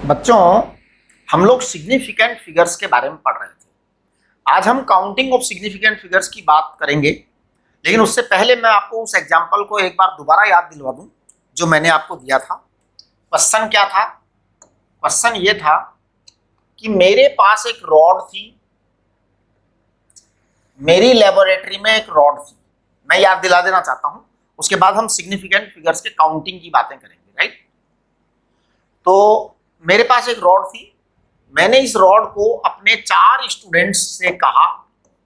बच्चों, हम लोग सिग्निफिकेंट फिगर्स के बारे में पढ़ रहे थे। आज हम काउंटिंग ऑफ सिग्निफिकेंट फिगर्स की बात करेंगे, लेकिन उससे पहले मैं आपको उस एग्जाम्पल को एक बार दोबारा याद दिलवा दूं जो मैंने आपको दिया था। क्वेश्चन क्या था? क्वेश्चन ये था कि मेरे पास एक रॉड थी, मेरी लेबोरेटरी में एक रॉड थी। मैं याद दिला देना चाहता हूं, उसके बाद हम सिग्निफिकेंट फिगर्स के काउंटिंग की बातें करेंगे, राइट? तो मेरे पास एक रॉड थी, मैंने इस रॉड को अपने 4 स्टूडेंट्स से कहा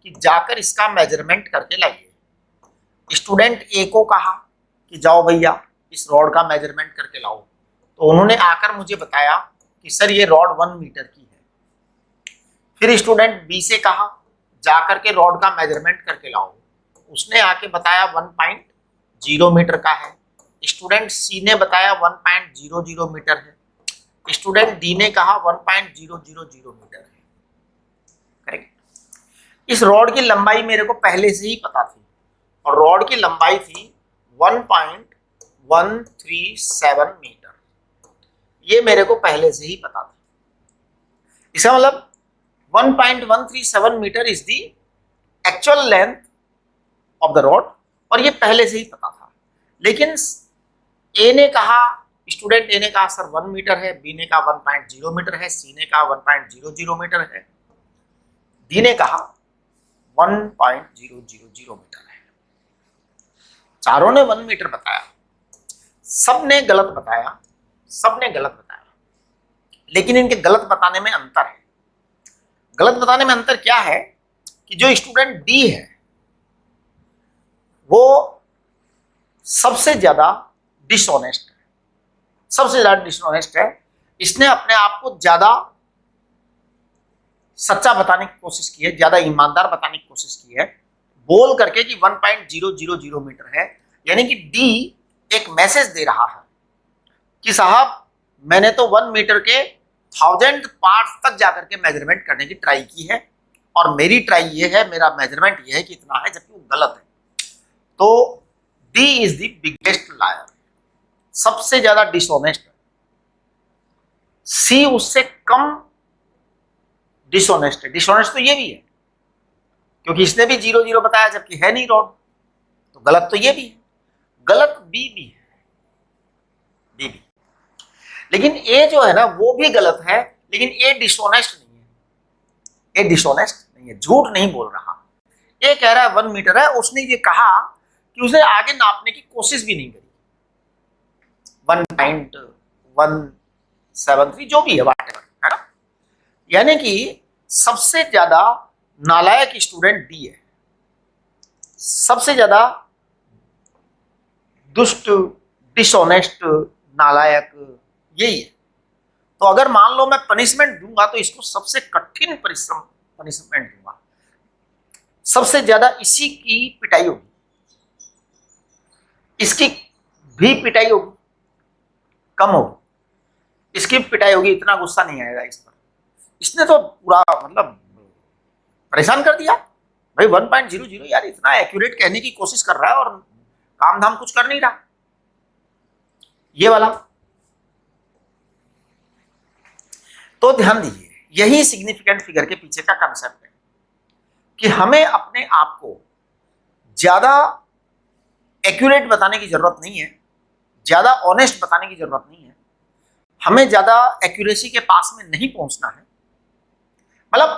कि जाकर इसका मेजरमेंट करके लाइए। स्टूडेंट ए को कहा कि जाओ भैया इस रॉड का मेजरमेंट करके लाओ, तो उन्होंने आकर मुझे बताया कि सर ये रॉड 1 मीटर की है। फिर स्टूडेंट बी से कहा जाकर के रॉड का मेजरमेंट करके लाओ, उसने आके बताया 1.0 मीटर का है। स्टूडेंट सी ने बताया 1.00 मीटर है। स्टूडेंट डी ने कहा 1.000 मीटर है। करेक्ट। इस रॉड की लंबाई मेरे को पहले से ही पता थी और रॉड की लंबाई थी 1.137 मीटर। ये मेरे को पहले से ही पता था। इसका मतलब 1.137 metre is the actual length of the rod, और ये पहले से ही पता था। लेकिन ए ने कहा, स्टूडेंट ए ने कहा सर 1 मीटर है, बी ने कहा 1.0 मीटर है, सी ने कहा 1.000 मीटर है, डी ने कहा 1.000 मीटर है। चारों ने 1 मीटर बताया, सबने गलत बताया, सबने गलत बताया। लेकिन इनके गलत बताने में अंतर है। गलत बताने में अंतर क्या है कि जो स्टूडेंट डी है वो सबसे ज्यादा डिसऑनेस्ट है, सबसे ज्यादा डिसऑनेस्ट है। इसने अपने आप को ज्यादा सच्चा बताने की कोशिश की है, ज्यादा ईमानदार बताने की कोशिश की है, बोल करके कि 1.000 मीटर है। यानी कि डी एक मैसेज दे रहा है कि साहब मैंने तो 1 मीटर के 1000th पार्ट तक जाकर के मेजरमेंट करने की ट्राई की है और मेरी ट्राई ये है, मेरा मेजरमेंट ये है कि इतना है, जबकि वो गलत है। तो D is the biggest liar, सबसे ज्यादा डिसऑनेस्ट। सी उससे कम डिसऑनेस्ट है। डिसऑनेस्ट तो ये भी है क्योंकि इसने भी 0 बताया जबकि है नहीं रॉड, तो गलत तो ये भी है। गलत बी भी है, बी भी। लेकिन ए जो है ना वो भी गलत है, लेकिन ए डिसऑनेस्ट नहीं है। ए डिसऑनेस्ट नहीं है, झूठ नहीं बोल रहा। ए कह रहा है 1 मीटर है, उसने ये कहा कि उसे आगे नापने की कोशिश भी नहीं करी। 1.173 जो भी है, व्हाटएवर, है ना। यानी कि सबसे ज्यादा नालायक स्टूडेंट डी है, सबसे ज्यादा दुष्ट, डिसऑनेस्ट, नालायक यही है। तो अगर मान लो मैं पनिशमेंट दूंगा तो इसको सबसे कठिन पनिशमेंट दूंगा, सबसे ज्यादा इसी की पिटाई होगी, इसकी भी पिटाई होगी, कम होगी, इसकी पिटाई होगी, इतना गुस्सा नहीं आएगा इस पर। इसने तो पूरा मतलब परेशान कर दिया भाई। 1.00 यार, इतना एक्यूरेट कहने की कोशिश कर रहा है और काम धाम कुछ कर नहीं रहा। ये वाला तो ध्यान दीजिए, यही सिग्निफिकेंट फिगर के पीछे का कंसेप्ट है कि हमें अपने आप को ज्यादा एक्यूरेट बताने की जरूरत नहीं है, ज्यादा ऑनेस्ट बताने की जरूरत नहीं है, हमें ज्यादा एक्यूरेसी के पास में नहीं पहुंचना है। मतलब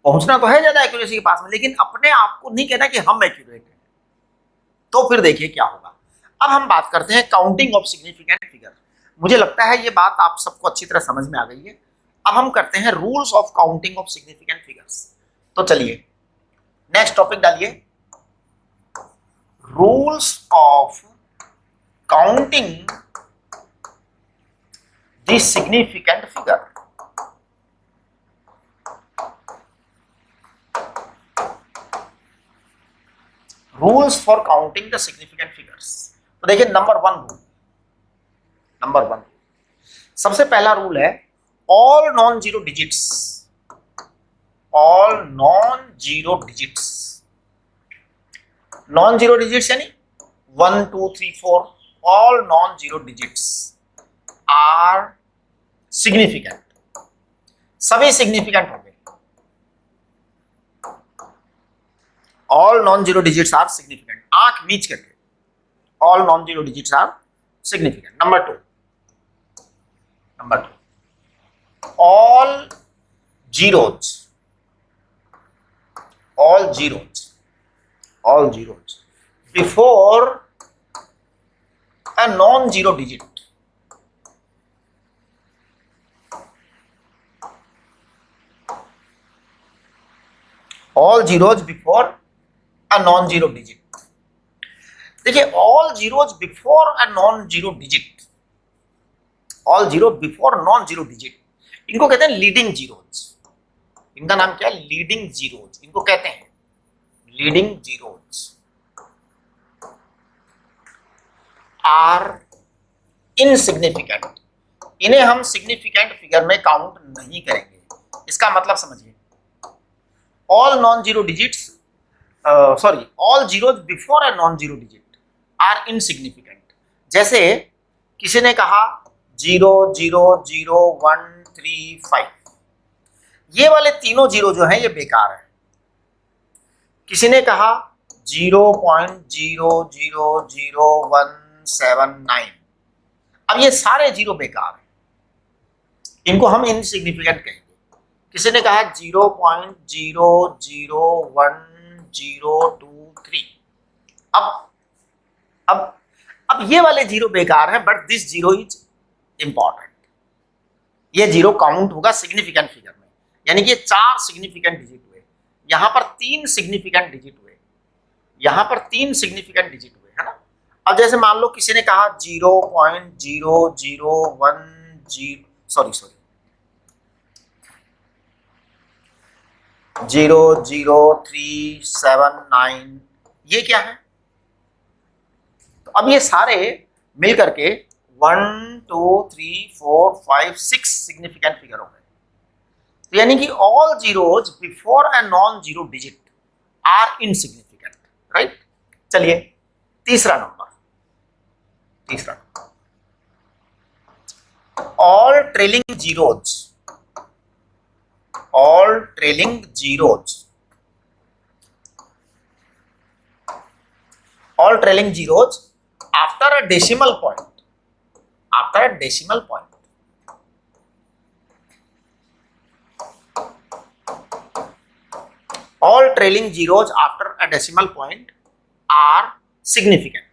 पहुंचना तो है ज्यादा एक्यूरेसी के पास में, लेकिन अपने आप को नहीं कहना कि हम एक्यूरेट हैं। तो फिर देखिए क्या होगा। अब हम बात करते हैं काउंटिंग ऑफ सिग्निफिकेंट फिगर। मुझे लगता है ये बात आप सबको अच्छी तरह समझ में आ गई है। अब हम करते हैं rules of counting of significant figures. तो चलिए नेक्स्ट टॉपिक डालिए, rules of counting the significant figure. Rules for counting the significant figures. तो देखिए नंबर 1, सबसे पहला रूल है all non zero digits, all non zero digits. Non zero digits यानी 1 2 3 4, all non zero digits are significant. सभी significant हो गए, all non zero digits are significant, आंख मीच करके, all non zero digits are significant. Number two, all zeros, all zeros before a non-zero digit, all zeros before a non-zero digit। देखिए all zeros before a non-zero digit, all zero before non-zero digit, इनको कहते हैं leading zeros. इनका नाम क्या है? Leading zeros, इनको कहते हैं लीडिंग जीरोज आर इनसिग्निफिकेंट। इन्हें हम सिग्निफिकेंट फिगर में काउंट नहीं करेंगे। इसका मतलब समझिए, all non zero digits sorry all zeros before a non zero digit are insignificant. जैसे किसी ने कहा 0 0 0 1 3 5, ये वाले तीनों जीरो जो हैं ये बेकार है। किसी ने कहा 0.000179, अब ये सारे जीरो बेकार हैं, इनको हम इनसिग्निफिकेंट कहेंगे। किसी ने कहा 0.001023, अब ये वाले जीरो बेकार हैं, but this zero is important. ये जीरो काउंट होगा सिग्निफिकेंट फिगर में, यानी कि 4 सिग्निफिकेंट डिजिट हुए, यहां पर 3 सिग्निफिकेंट डिजिट हुए, यहां पर 3 सिग्निफिकेंट डिजिट हुए, है ना। अब जैसे मान लो किसी ने कहा 0.0379, ये क्या है? तो अब ये सारे मिल करके 1 2 3 4 5 6 सिग्निफिकेंट फिगर हो गए। तो यानी कि all zeros before a non zero digit are insignificant, right. चलिए तीसरा number, all trailing zeros after a decimal point, all trailing zeros after a decimal point are significant।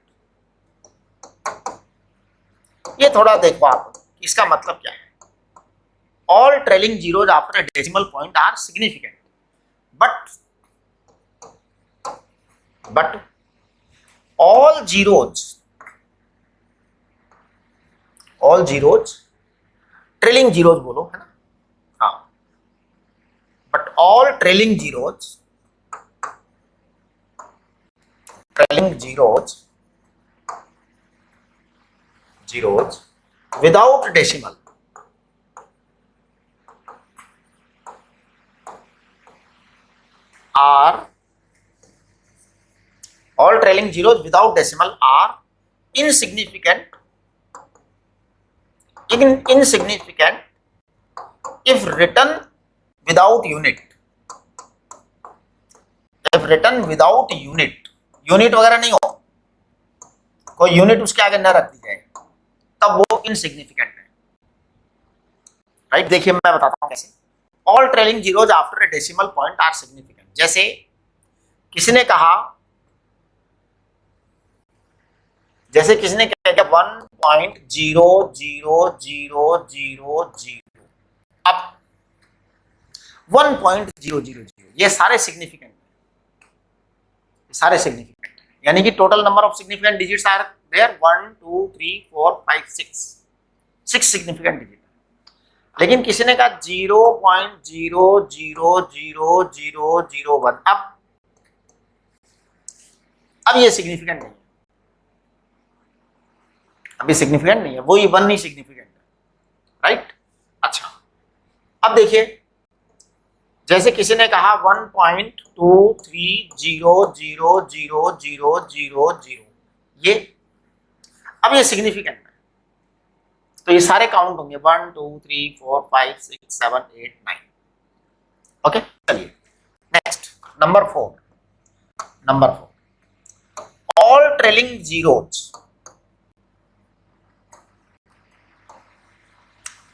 ये थोड़ा देखो आप, इसका मतलब क्या है? all trailing zeros after a decimal point are significant, but all zeros trailing zeros बोलो, है ना, हाँ, but all trailing zeros without decimal are insignificant if written without unit, unit वगैरह नहीं हो, कोई यूनिट उसके आगे न रख दी जाए, तब वो इनसिग्निफिकेंट है, राइट। देखिए मैं बताता हूं कैसे। All trailing zeros after a decimal point are significant. जैसे किसी ने कहा 1.00000, अब 1.000, ये सारे सिग्निफिकेंट, यानी कि total number of significant digits are there 1 2 3 4 5 6 significant digit. लेकिन किसी ने कहा 0.000001, अब ये सिग्निफिकेंट नहीं है, अभी सिग्निफिकेंट नहीं है, वही 1 ही सिग्निफिकेंट है, राइट। अच्छा अब देखिए, जैसे किसी ने कहा 1.23000000, ये अब ये सिग्निफिकेंट है, तो ये सारे काउंट होंगे 1 2 3 4 5 6 7 8 9। ओके, चलिए next number 4, all trailing zeros,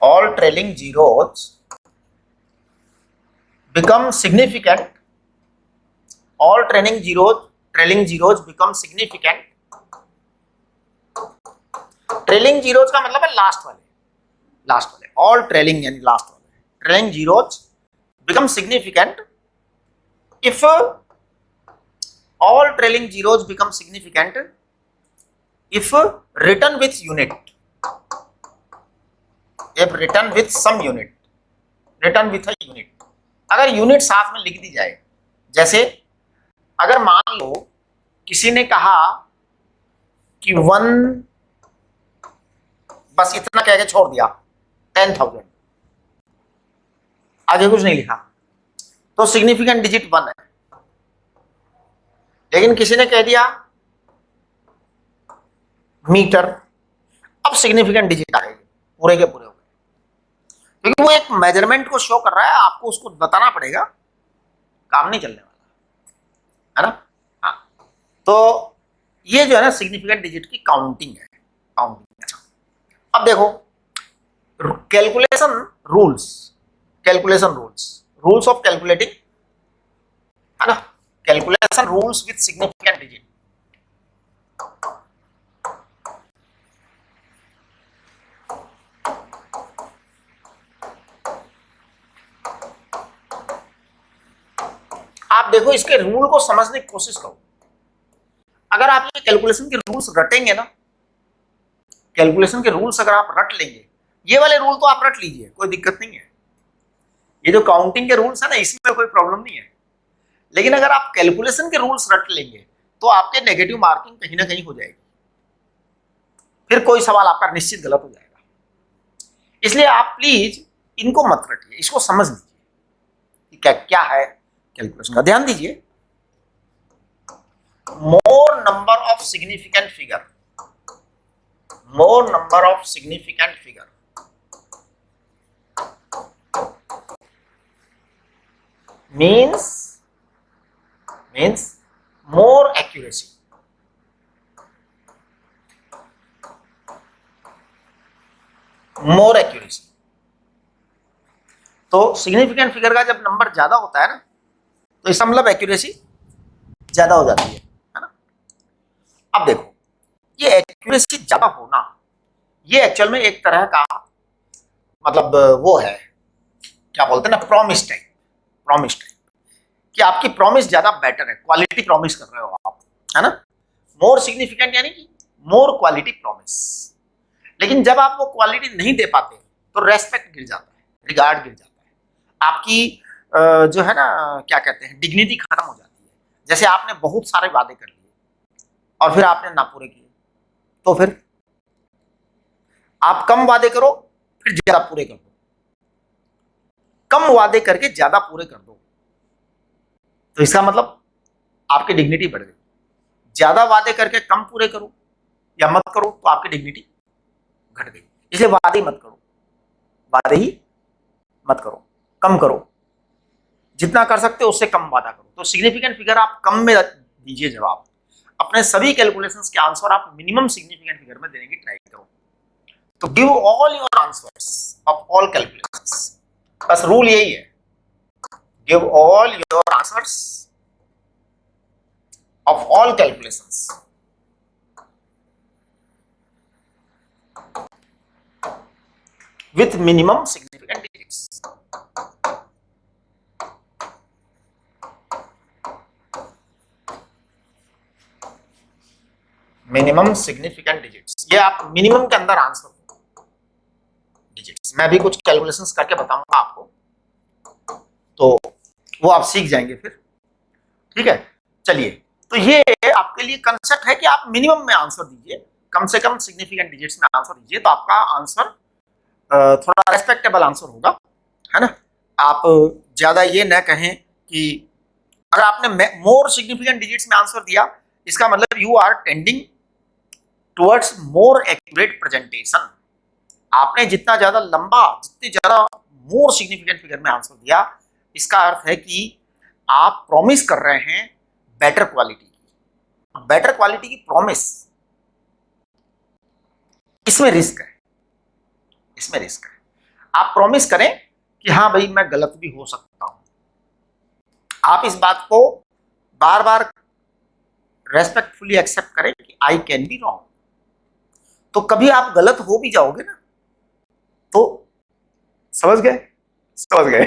all trailing zeros become significant, all trailing zeros become significant, trailing zeros का मतलब है लास्ट वाले, ऑल ट्रेलिंग यानी लास्ट वाले, trailing zeros become significant if all trailing zeros become significant if written with unit, if written with some unit, written with a unit, अगर unit साथ में लिख दी जाए, जैसे अगर मान लो किसी ने कहा कि 1, बस इतना कह के छोड़ दिया 10,000, आगे कुछ नहीं लिखा, तो सिग्निफिकेंट डिजिट 1 है। लेकिन किसी ने कह दिया मीटर, अब सिग्निफिकेंट डिजिट आ गए पूरे के पूरे, क्योंकि वो एक मेजरमेंट को शो कर रहा है, आपको उसको बताना पड़ेगा, काम नहीं चलने वाला है ना। हाँ, तो ये जो है ना सिग्निफिकेंट डिजिट की काउंटिंग है, काउंटिंग। अच्छा, अब देखो कैलकुलेशन रूल्स ऑफ कैलकुलेटिंग, है ना, calculation rules with significant digit. आप देखो इसके रूल को समझने की कोशिश करो। अगर आप ये कैलकुलेशन के रूल्स रटेंगे ना, कैलकुलेशन के रूल्स अगर आप रट लेंगे, ये वाले रूल तो आप रट लीजिए, कोई दिक्कत नहीं है। ये जो काउंटिंग के रूल्स है ना, इसमें कोई प्रॉब्लम नहीं है। लेकिन अगर आप कैलकुलेशन के रूल्स रट लेंगे तो आपके नेगेटिव मार्किंग कहीं ना कहीं हो जाएगी, फिर कोई सवाल आपका निश्चित गलत हो जाएगा। इसलिए आप प्लीज इनको मत रटिए, इसको समझ लीजिए कि क्या है कैलकुलेशन का। ध्यान दीजिए, मोर number of significant figure, more number of significant figure means more accuracy, more accuracy। तो सिग्निफिकेंट फिगर का जब नंबर ज्यादा होता है ना, तो इसका मतलब एक्यूरेसी ज्यादा हो जाती है ना। अब देखो, ये एक्यूरेसी ज्यादा होना, ये एक्चुअल में एक तरह का मतलब वो है, क्या बोलते हैं ना, प्रॉमिस टाइप कि आपकी प्रॉमिस ज्यादा बेटर है, क्वालिटी प्रॉमिस कर रहे हो आप, है ना। मोर सिग्निफिकेंट यानी कि मोर क्वालिटी प्रॉमिस। लेकिन जब आप वो क्वालिटी नहीं दे पाते तो रेस्पेक्ट गिर जाता है, रिगार्ड गिर जाता है, आपकी जो है ना, क्या कहते हैं, डिग्निटी खत्म हो जाती है। जैसे आपने बहुत सारे वादे कर लिए और फिर आपने ना पूरे किए, तो फिर आप कम वादे करो फिर ज्यादा पूरे कर दो, कम वादे करके ज्यादा पूरे कर दो, तो इसका मतलब आपकी डिग्निटी बढ़ गई। ज्यादा वादे करके कम पूरे करो या मत करो तो आपकी डिग्निटी घट गई। इसलिए वादे ही मत करो, कम करो, जितना कर सकते हो उससे कम वादा करो। तो सिग्निफिकेंट फिगर आप कम में दीजिए जवाब, अपने सभी कैलकुलेशंस के आंसर आप मिनिमम सिग्निफिकेंट फिगर में देने की ट्राई करो। तो give all your answers of all calculations, बस रूल यही है, give all your answers of all calculations with minimum significant digits. Minimum significant digits, ये आप मिनिमम के अंदर आंसर डिजिट्स। मैं भी कुछ कैलकुलेशंस करके बताऊंगा आपको, तो वो आप सीख जाएंगे फिर, ठीक है। चलिए, तो ये आपके लिए कंसेप्ट है कि आप मिनिमम में आंसर दीजिए, कम से कम सिग्निफिकेंट डिजिट्स में आंसर दीजिए, तो आपका आंसर थोड़ा रेस्पेक्टेबल आंसर होगा, है ना। आप ज्यादा ये न कहें कि अगर आपने मोर सिग्निफिकेंट डिजिट्स में आंसर दिया, इसका मतलब you are tending towards more accurate presentation. आपने जितना ज्यादा लंबा, जितनी ज्यादा मोर सिग्निफिकेंट फिगर में आंसर दिया, इसका अर्थ है कि आप प्रॉमिस कर रहे हैं बेटर क्वालिटी की। बेटर क्वालिटी की प्रॉमिस, इसमें रिस्क है, इसमें रिस्क है। आप प्रॉमिस करें कि हाँ भाई मैं गलत भी हो सकता हूं, आप इस बात को बार बार रेस्पेक्टफुली एक्सेप्ट करें कि आई कैन बी रॉन्ग। तो कभी आप गलत हो भी जाओगे ना, तो समझ गए, समझ गए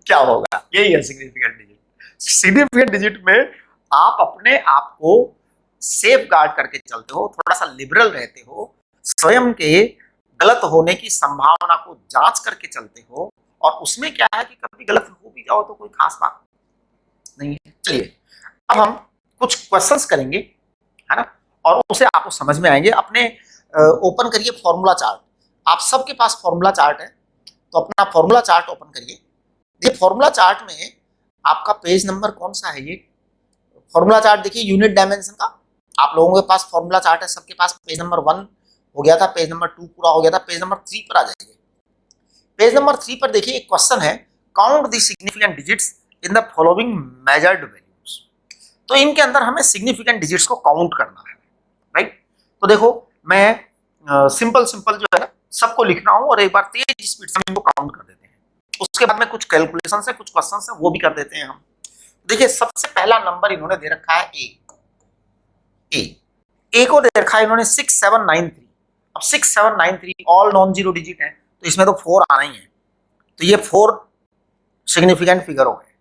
क्या होगा, यही है सिग्निफिकेंट डिजिट। सिग्निफिकेंट डिजिट में आप अपने आप को सेफ गार्ड करके चलते हो, थोड़ा सा लिबरल रहते हो, स्वयं के गलत होने की संभावना को जांच करके चलते हो, और उसमें क्या है कि कभी गलत हो भी जाओ तो कोई खास बात नहीं है। चलिए अब हम कुछ क्वेश्चंस करेंगे, है ना, और उसे आपको समझ में आएंगे। अपने ओपन करिए फॉर्मूला चार्ट, आप सबके पास फॉर्मूला चार्ट है, तो अपना फॉर्मूला चार्ट ओपन करिए। ये फॉर्मूला चार्ट में आपका पेज नंबर कौन सा है? ये फॉर्मूला चार्ट देखिए यूनिट डायमेंशन का, आप लोगों के पास फॉर्मूला चार्ट है, सबके पास पेज नंबर 1 हो गया था, पेज नंबर 2 पूरा हो गया था, पेज नंबर 3 पर आ जाइए। पेज नंबर 3 पर देखिए एक क्वेश्चन है, count the significant digits in the following measured values. तो इनके अंदर हमें सिग्निफिकेंट डिजिट्स को काउंट करना है, राइट। तो देखो मैं सिंपल जो है ना सबको लिख रहा हूं, और एक बार तेज स्पीड से इनको काउंट कर देते हैं, उसके बाद में कुछ कैलकुलेशन है, कुछ क्वेश्चन है, वो भी कर देते हैं हम। देखिए सबसे पहला नंबर इन्होंने दे रखा है ए को दे रखा है इन्होंने 6793। अब 6793 ऑल नॉन जीरो डिजिट है, तो इसमें तो 4 आना ही है, तो ये 4 सिग्निफिकेंट फिगर हो गए।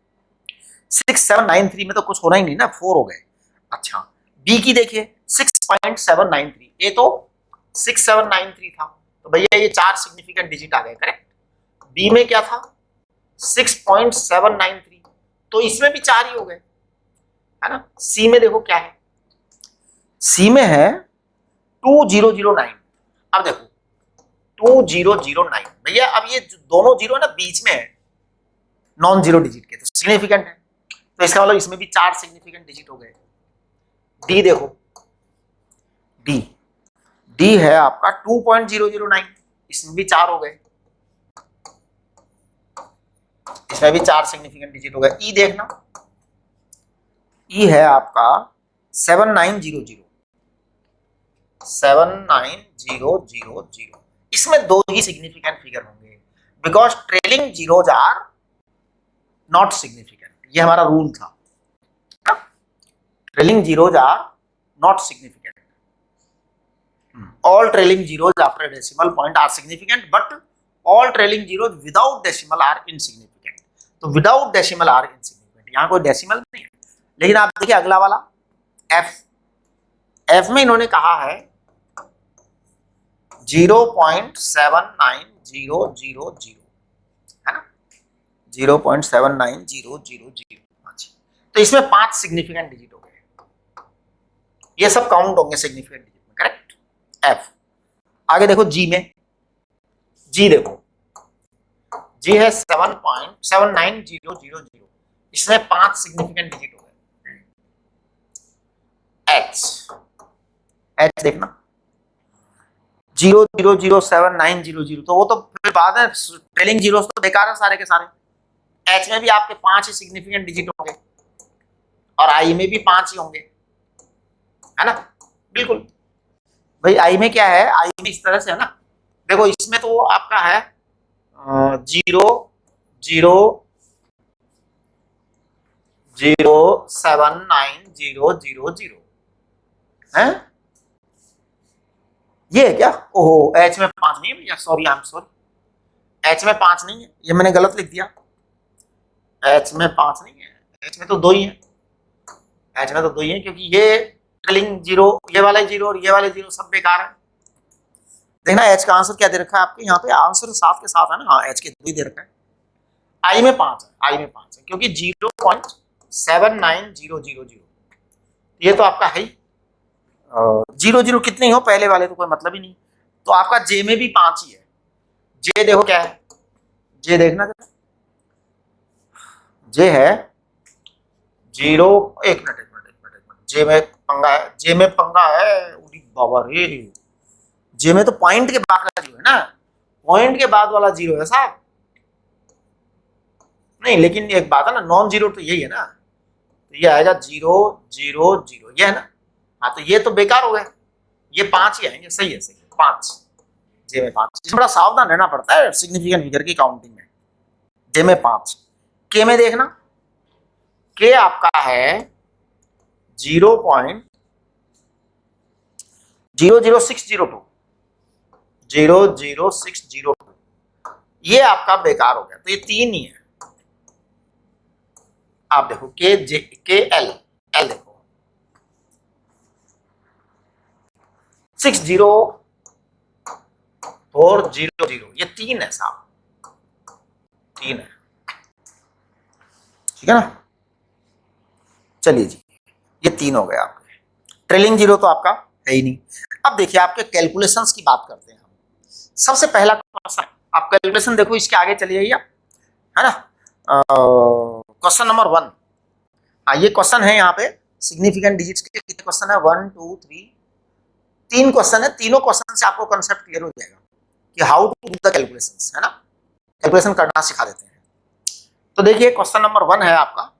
6793 में तो कुछ होना ही नहीं ना, 4 हो गए। अच्छा बी की देखिए 6.793, ए तो 6793 था, तो भैया ये 4 सिग्निफिकेंट डिजिट आ गए, करेक्ट। बी में क्या था 6.793, तो इसमें भी 4 ही हो गए, है ना। सी में देखो क्या है, सी में है 2009। अब देखो 2009 भैया, अब ये दोनों जीरो है ना बीच में है नॉन जीरो डिजिट के, तो सिग्निफिकेंट है, तो इसका मतलब इसमें भी 4 सिग्निफिकेंट डिजिट हो गए। डी देखो, डी है आपका 2.009, इसमें भी 4 हो गए, इसमें भी 4 सिग्निफिकेंट डिजिट हो गए। ई देखना, ई है आपका 79000, इसमें 2 ही सिग्निफिकेंट फिगर होंगे, because trailing zeros are not significant, ये हमारा रूल था। Trailing zeros are not significant, all trailing zeros after a decimal point are significant, but all trailing zeros without decimal are insignificant। तो without decimal are insignificant, यहाँ कोई decimal नहीं है। लेकिन आप देखिए अगला वाला एफ में इन्होंने कहा है 0.79000, है ना, 0.79000। तो इसमें 5 सिग्निफिकेंट डिजिट हो गए, ये सब काउंट होंगे सिग्निफिकेंट डिजिट में, करेक्ट। एफ आगे देखो जी में, जी देखो जी है 7.79000, इसमें 5 सिग्निफिकेंट डिजिट हो गए। एच देखना 0.0079000, तो वो तो फिर बाद में ट्रेलिंग जीरोस तो बेकार है सारे के सारे। एच में भी आपके 5 ही सिग्निफिकेंट डिजिट होंगे, और आई में भी 5 ही होंगे, है ना, बिल्कुल। भाई आई में क्या है, आई में इस तरह से है ना, देखो इसमें तो आपका है 0.0079000 है, ये है क्या? ओहो एच में 5 नहीं है भैया, sorry I am sorry, H में 5 नहीं है, ये मैंने गलत लिख दिया। एच में 5 नहीं है, एच में तो 2 ही है, एच में तो 2 ही है, क्योंकि ये ट्रेलिंग जीरो, ये वाले जीरो और ये वाले जीरो सब बेकार है। देखना एच का आंसर क्या दे रखा है आपके यहाँ पे, आंसर साथ के साथ है ना, हाँ एच के 2 ही दे रखा है। आई में 5 है, आई में 5 है, क्योंकि 0.79000, ये तो आपका है ही 0 कितने हो पहले वाले, तो कोई मतलब ही नहीं। तो आपका जे में भी 5 ही है। जे देखो क्या है, जे देखना जे है 0, एक मिनट, जे में पंगा है, जे में पंगा है, बाबा रे, जे में तो पॉइंट के बाद वाला जीरो है ना, पॉइंट के बाद वाला जीरो है साहब, नहीं, लेकिन एक बात है ना, नॉन जीरो तो यही है ना, तो ये आएगा 0 0 0, ये है ना। हाँ, तो ये तो बेकार हो गए, ये 5 ही आएंगे। सही है, सही है, 5, जे में 5। बड़ा सावधान रहना पड़ता है सिग्निफिकेंट फिगर की काउंटिंग में। जे में 5, के में देखना, के आपका है 0.00602, 00602, ये आपका बेकार हो गया, तो ये 3 ही है। आप देखो के जे के एल, एल देखो 60400, ये 3 है साहब, 3 है, ठीक है ना। चलिए जी, ये 3 हो गए आपके। ट्रेलिंग जीरो तो आपका है ही नहीं। अब देखिए आपके कैलकुलेशंस की बात करते हैं हम। सबसे पहला क्वेश्चन, आप कैलकुलेशन देखो, इसके आगे चले जाइए आप, है ना। क्वेश्चन नंबर 1, हाँ ये क्वेश्चन है यहाँ पे सिग्निफिकेंट डिजिट्स के। कितने क्वेश्चन है, 1 2 3, 3 क्वेश्चन है। तीनों क्वेश्चन से आपको कंसेप्ट क्लियर हो जाएगा कि how to do the calculations, है ना। कैलकुलेशन करना सिखा देते हैं। तो देखिए क्वेश्चन नंबर 1 है आपका,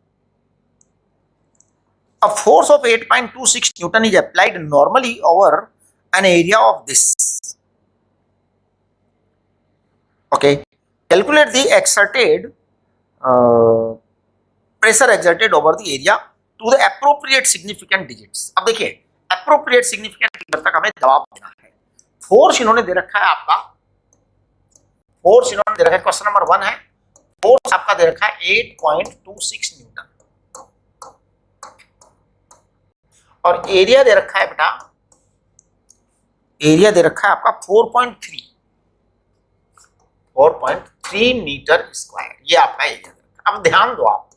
a force of 8.26 Newton is applied normally over an area of this. Okay, calculate the exerted pressure exerted over the area to the appropriate significant digits. अब देखिए appropriate significant figure तक हमें जवाब देना है। Force इन्होंने दे रखा है आपका, फोर्स इन्होंने दे रखा है, क्वेश्चन नंबर 1 है, फोर्स आपका दे रखा है 8.26 न्यूटन, और एरिया दे रखा है बेटा, एरिया दे रखा है आपका 4.3 मीटर स्क्वायर, ये आपका एरिया। अब ध्यान दो आप,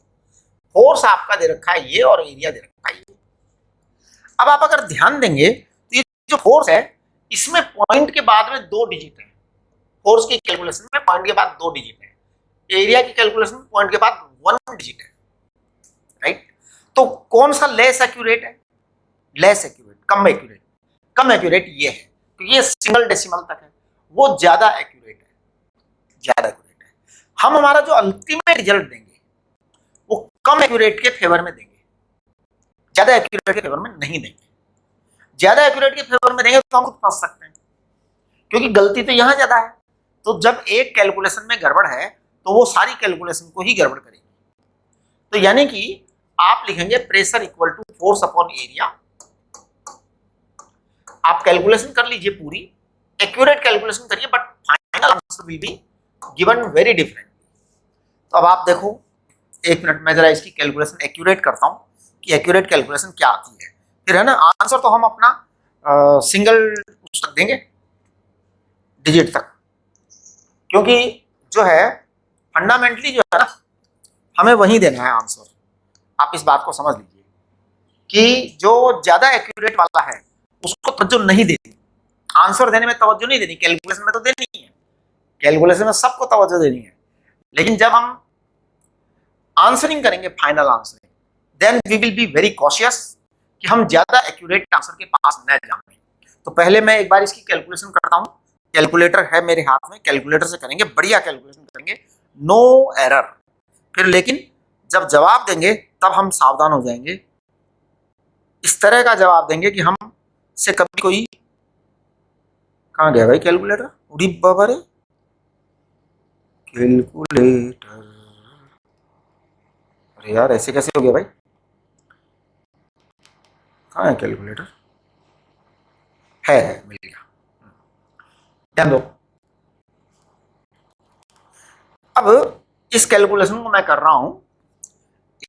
फोर्स आपका दे रखा है ये और एरिया दे रखा है ये। अब आप अगर ध्यान देंगे तो ये जो फोर्स है इसमें पॉइंट के बाद में 2 डिजिट है। फोर्स की कैलकुलेशन में पॉइंट के बाद 2 डिजिट है, एरिया की कैलकुलेशन में पॉइंट के बाद 1 डिजिट है, राइट। तो कौन सा लेस एक्यूरेट है, लेस एक्यूरेट, कम एक्यूरेट, कम एक्यूरेट ये है, तो ये सिंगल डेसिमल तक है, वो ज्यादा एक्यूरेट है, ज्यादा एक्यूरेट है। हम हमारा जो अल्टीमेट रिजल्ट देंगे वो कम एक्यूरेट के फेवर में देंगे, ज्यादा एक्यूरेट के फेवर में नहीं देंगे। ज्यादा एक्यूरेट के फेवर में देंगे तो हम खुद फंस सकते हैं, क्योंकि गलती तो यहां ज्यादा है। तो जब एक कैलकुलेशन में गड़बड़ है तो वो सारी कैलकुलेशन को ही गड़बड़ करेगी। तो यानी कि आप लिखेंगे pressure equal to force upon area. आप कैलकुलेशन कर लीजिए पूरी, एक्यूरेट कैलकुलेशन करिए, but final answer will be given very different. तो अब आप देखो, एक मिनट मैं जरा इसकी कैलकुलेशन एक्यूरेट करता हूं कि एक्यूरेट कैलकुलेशन क्या आती है, फिर है ना आंसर तो हम अपना सिंगल तक देंगे, डिजिट तक, क्योंकि जो है फंडामेंटली जो है ना हमें वही देना है आंसर। आप इस बात को समझ लीजिए कि जो ज्यादा एक्यूरेट वाला है उसको तवज्जो नहीं देनी, आंसर देने में तवज्जो नहीं देनी, कैलकुलेशन में तो देनी है, कैलकुलेशन में सबको तवज्जो देनी है, लेकिन जब हम आंसरिंग करेंगे final answering, then we will be very cautious कि हम ज्यादा एक्यूरेट आंसर के पास न जाएं। तो पहले मैं एक बार इसकी कैलकुलेशन करता हूं, कैलकुलेटर है मेरे हाथ में, कैलकुलेटर से करेंगे, बढ़िया कैलकुलेशन करेंगे, नो एरर। फिर लेकिन जब जवाब देंगे तब हम सावधान हो जाएंगे, इस तरह का जवाब देंगे कि हम से कभी कोई, कहाँ गया भाई कैलकुलेटर, उड़ी बाबा रे कैलकुलेटर, अरे यार ऐसे कैसे हो गया भाई, कहाँ है कैलकुलेटर, है मिल गया, ध्यान दो। अब इस कैलकुलेशन को मैं कर रहा हूं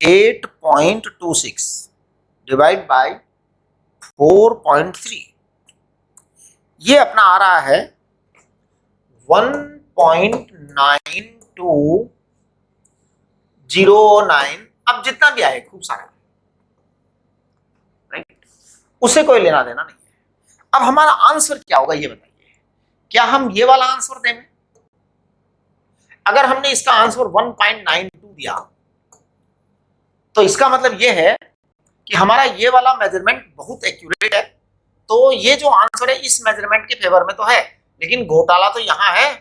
8.26 डिवाइड बाय 4.3, ये अपना आ रहा है 1.9209। अब जितना भी आए खूब सारा, राइट, उसे कोई लेना देना नहीं है। अब हमारा आंसर क्या होगा ये बताइए, क्या हम ये वाला आंसर देंगे? अगर हमने इसका आंसर 1.92 दिया तो इसका मतलब ये है कि हमारा ये वाला मेजरमेंट बहुत एक्यूरेट है, तो ये जो आंसर है इस मेजरमेंट के फेवर में तो है, लेकिन घोटाला तो यहां है,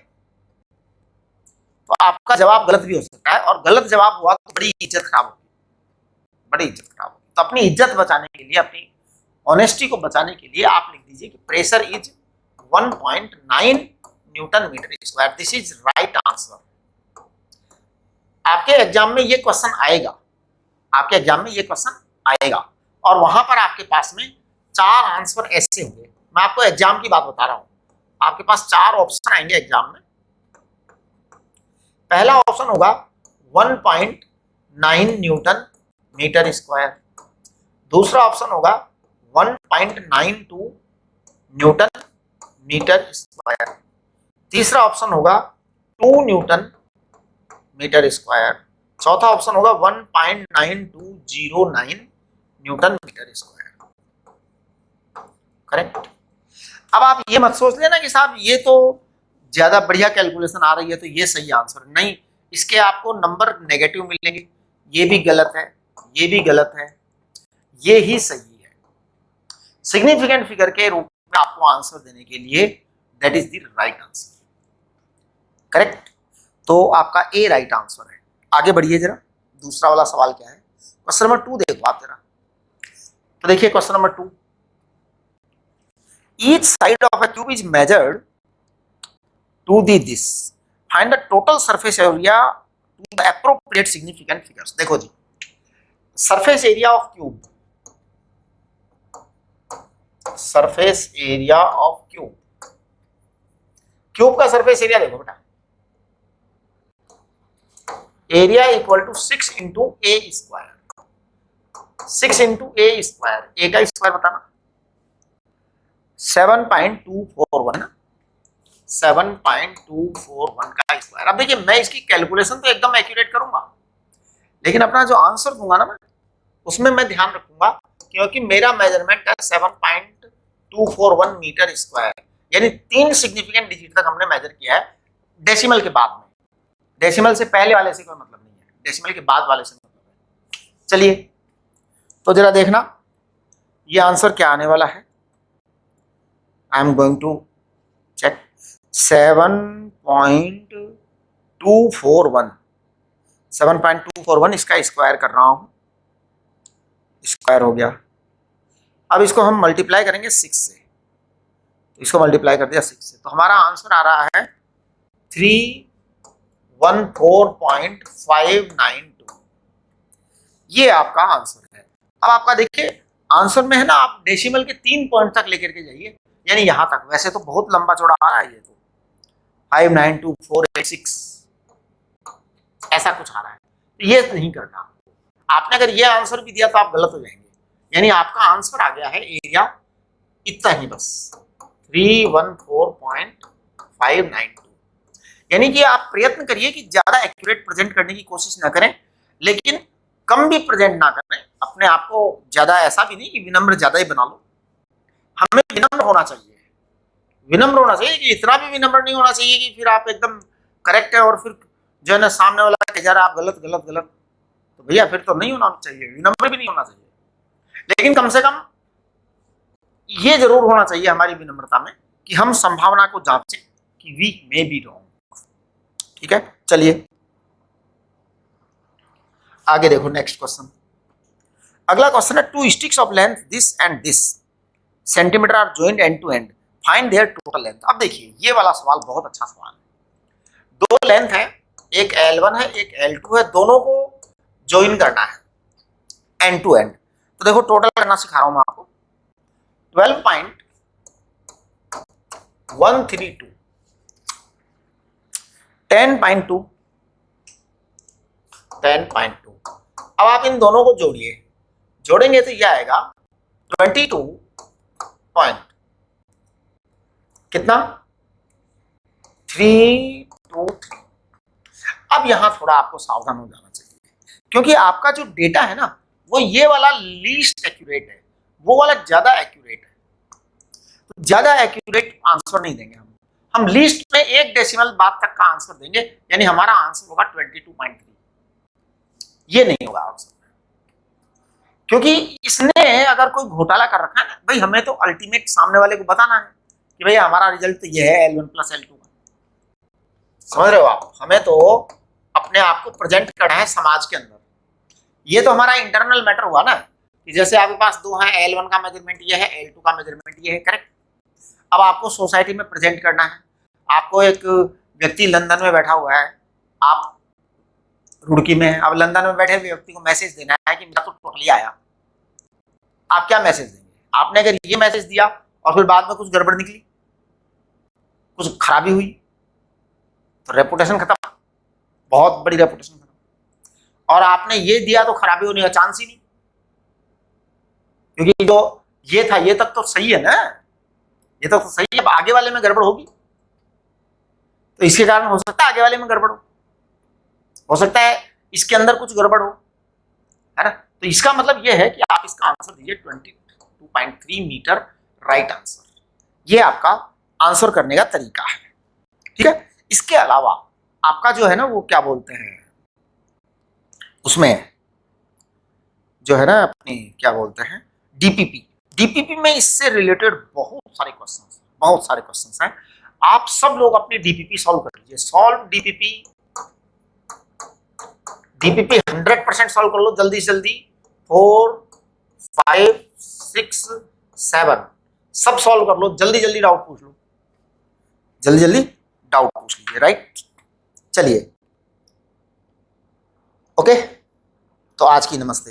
तो आपका जवाब गलत भी हो सकता है, और गलत जवाब हुआ तो बड़ी इज्जत खराब होगी, बड़ी इज्जत खराब होगी। तो अपनी इज्जत बचाने के लिए, अपनी ऑनेस्टी को बचाने के लिए आप लिख दीजिए कि pressure is 1.9 newton metre square. This is right answer. आपके एग्जाम में ये क्वेश्चन आएगा, आपके एग्जाम में ये क्वेश्चन आएगा, और वहां पर आपके पास में 4 आंसर ऐसे होंगे। मैं आपको एग्जाम की बात बता रहा हूं, आपके पास 4 ऑप्शन आएंगे एग्जाम में। पहला ऑप्शन होगा 1.9 न्यूटन मीटर स्क्वायर, दूसरा ऑप्शन होगा 1.92 न्यूटन मीटर स्क्वायर, तीसरा ऑप्शन होगा 2 न्यूटन मीटर स्क्वायर, चौथा ऑप्शन होगा 1.9209 न्यूटन मीटर स्क्वायर। करेक्ट। अब आप ये मत सोच लेना कि साहब ये तो ज्यादा बढ़िया कैलकुलेशन आ रही है तो ये सही आंसर नहीं, इसके आपको नंबर नेगेटिव मिलेंगे। ये भी गलत है, ये भी गलत है, ये ही सही है। सिग्निफिकेंट फिगर के रूप में आपको आंसर देने के लिए that is the right answer. Correct. तो आपका ए राइट आंसर है। आगे बढ़िए जरा, दूसरा वाला सवाल क्या है। क्वेश्चन नंबर 2 देखो आप जरा। तो देखिए question number 2, each side of a cube is measured to the this, find the total surface area to the appropriate significant figures. देखो जी, surface area of cube, surface area of cube, cube का surface area देखो बेटा, area equal to 6 into a square, 6 into a square, a का square बताना 7.241 ना, 7.241 का square. अब देखिए मैं इसकी कैलकुलेशन तो एकदम एक्यूरेट करूंगा, लेकिन अपना जो आंसर दूंगा ना मैं, उसमें मैं ध्यान रखूंगा, क्योंकि मेरा मेजरमेंट है 7.241 मीटर स्क्वायर, यानी 3 सिग्निफिकेंट डिजिट तक हमने मेजर किया है डेसिमल के बाद में। डेसिमल से पहले वाले से कोई मतलब नहीं है, डेसिमल के बाद वाले से मतलब है। चलिए तो जरा देखना ये आंसर क्या आने वाला है। I am going to check. 7.241, 7.241 इसका स्क्वायर कर रहा हूं, स्क्वायर हो गया। अब इसको हम मल्टीप्लाई करेंगे 6 से, तो इसको मल्टीप्लाई कर दिया 6 से, तो हमारा आंसर आ रहा है 314.592। ये आपका आंसर है। अब आपका देखिए आंसर में है ना, आप डेसिमल के 3 पॉइंट तक लेकर के जाइए, यानी यहां तक। वैसे तो बहुत लंबा चौड़ा आ रहा है ये तो, 592,486 ऐसा कुछ आ रहा है, तो ये नहीं करना। आपने अगर ये आंसर भी दिया तो आप गलत हो जाएंगे, यानी आपका आंसर आ गया है एरिया इतना ही बस, 314.592। यानी कि आप प्रयत्न करिए कि ज्यादा एक्यूरेट प्रेजेंट करने की कोशिश ना करें, लेकिन कम भी प्रेजेंट ना करें। अपने आप को ज्यादा ऐसा भी नहीं कि विनम्र ज्यादा ही बना लो, हमें विनम्र होना चाहिए, विनम्र होना चाहिए कि इतना भी विनम्र नहीं होना चाहिए कि फिर आप एकदम करेक्ट है और फिर जो है ना सामने वाला कह जा रहा है आप गलत गलत गलत, तो भैया फिर तो नहीं होना चाहिए, विनम्र भी नहीं होना चाहिए। लेकिन कम से कम ये जरूर होना चाहिए हमारी विनम्रता में कि हम संभावना को जांचें कि वी मे बी रॉन्ग। ठीक है, चलिए आगे देखो नेक्स्ट क्वेश्चन। अगला क्वेश्चन है, 2 sticks of length this and this centimetre are joined end to end, find their total length. अब देखिए ये वाला सवाल बहुत अच्छा सवाल है। 2 लेंथ है, एक L1 है एक L2 है, दोनों को ज्वाइन करना है एंड टू एंड। तो देखो टोटल करना सिखा रहा हूं मैं आपको। 12.132, 10.2, 10.2। अब आप इन दोनों को जोड़िए, जोड़ेंगे तो ये आएगा 22 पॉइंट कितना 323। अब यहां थोड़ा आपको सावधान हो जाना चाहिए, क्योंकि आपका जो डेटा है ना वो ये वाला लीस्ट एक्यूरेट है, वो वाला ज्यादा एक्यूरेट है। तो ज्यादा एक्यूरेट आंसर नहीं देंगे हम लीस्ट में 1 डेसिमल बाद तक का आंसर देंगे, यानी हमारा आंसर होगा 22.3। ये नहीं होगा आंसर, क्योंकि इसने अगर कोई घोटाला कर रखा है ना भाई, हमें तो अल्टीमेट सामने वाले को बताना है कि भाई हमारा रिजल्ट तो ये है L1 + L2 का। समझ रहे हो आप? हमें तो अपने आप को प्रेजेंट करना है समाज के अंदर। ये तो हमारा इंटरनल मैटर हुआ ना, कि जैसे आपके पास दो हैं, L1 का मेजरमेंट ये है, L2 का मेजरमेंट ये है, करेक्ट। अब आपको सोसाइटी में प्रेजेंट करना है। आपको एक व्यक्ति लंदन में बैठा हुआ है, आप रुड़की में है। अब लंदन में बैठे व्यक्ति को मैसेज देना है कि मेरा तो टोटली आया। आप क्या मैसेज देंगे? आपने अगर ये मैसेज दिया और फिर बाद में कुछ गड़बड़ निकली, कुछ खराबी हुई, तो रेपुटेशन खत्म, बहुत बड़ी रेपुटेशन खत्म। और आपने ये दिया तो खराबी होने का चांस ही नहीं, क्योंकि जो ये था ये तक तो सही है ना, ये तक तो सही है। अब आगे वाले में गड़बड़ होगी तो इसके कारण हो सकता है आगे वाले में गड़बड़ हो सकता है इसके अंदर कुछ गड़बड़ हो, है ना। तो इसका मतलब ये है कि आप इसका आंसर दीजिए 22.3 मीटर, राइट आंसर। ये आपका आंसर करने का तरीका है, ठीक है। इसके अलावा आपका जो है ना वो क्या बोलते हैं, उसमें जो है ना अपनी क्या बोलते हैं डीपीपी। डीपीपी में इससे रिलेटेड बहुत सारे क्वेश्चंस हैं। आप सब लोग अपनी डीपीपी सॉल्व कर लीजिए। सॉल्व डीपीपी 100% सॉल्व कर लो जल्दी से जल्दी। 4, 5, 6, 7 सब सॉल्व कर लो, जल्दी जल्दी डाउट पूछ लो, जल्दी जल्दी डाउट पूछ लीजिए, राइट। चलिए, ओके, तो आज की नमस्ते।